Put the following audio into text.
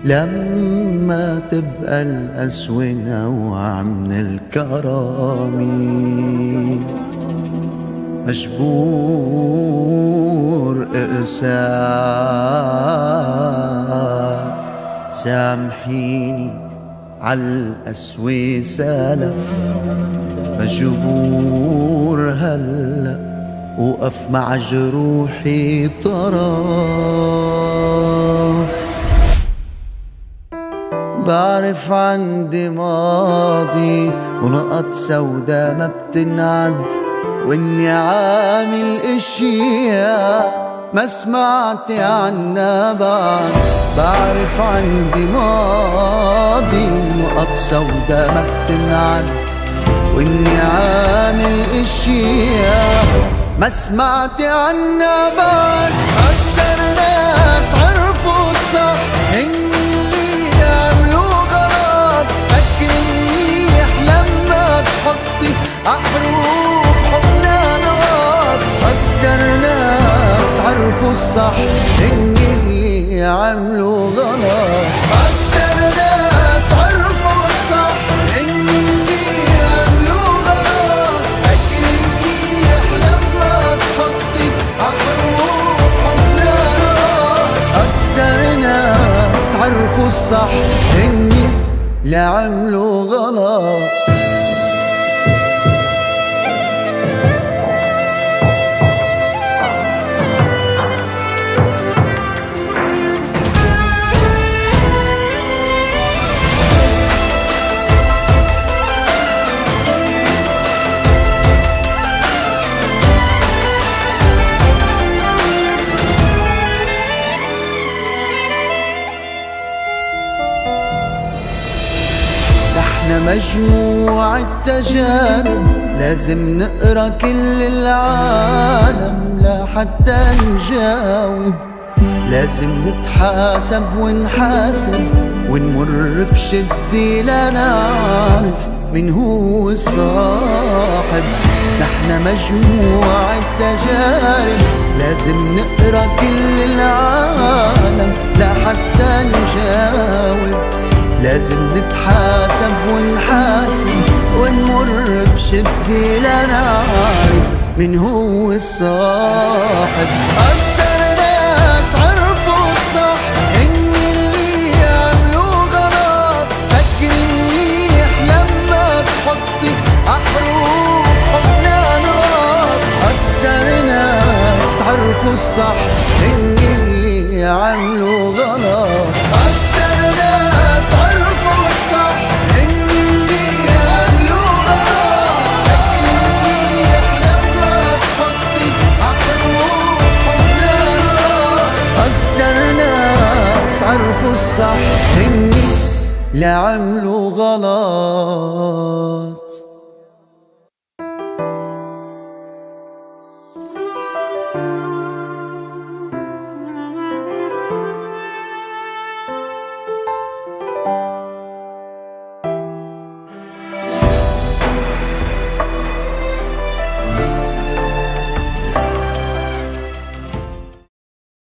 لما تبقى القسوة نوع من الكرم، مجبور اقسى. سامحيني عالقسوة سلف، مجبور هلأ وقف مع جروحي طرف. بعرف عندي ماضي ونقط سودا ما بتنعد، واني عامل اشياء ما سمعتي عنها بعد. بعرف عندي ماضي ونقط سودا ما بتنعد، واني عامل اشياء ما سمعتي عنها بعد. اكتر ناس عرفوا الصح اللي عملوا غلط، فكري منيح لما تحطي احرف حبنا نقاط. اكتر ناس عرفوا الصح اللي عملوا غلط. اكتر ناس عرفوا الصح اللي عملوا غلط، فكري منيح لما تحطي احرف حبنا نقاط. اكتر ناس عرفوا الصح اللي عملوا غلط. احنا مجموعة تجارب لازم نقرا كل العالم لحتى نجاوب. لازم نتحاسب ونحاسب ونمر بشدة لنعرف من هو الصاحب. نحنا مجموعة تجارب لازم نقرا كل العالم لحتى نجاوب. لازم نتحاسب ونحاسب ونمر بشدة لنعرف من هو الصاحب. أكتر ناس عرفوا الصح اللي عملوا غلط، فكري منيح لما تحطي أحرف حبنا نقاط. أكتر ناس عرفوا الصح اللي عملوا غلط. أكتر ناس عرفوا الصح اللي عملوا غلط، فكري منيح لما تحطي أحرف حبنا نقاط. أكتر ناس عرفوا الصح اللي عملوا غلط.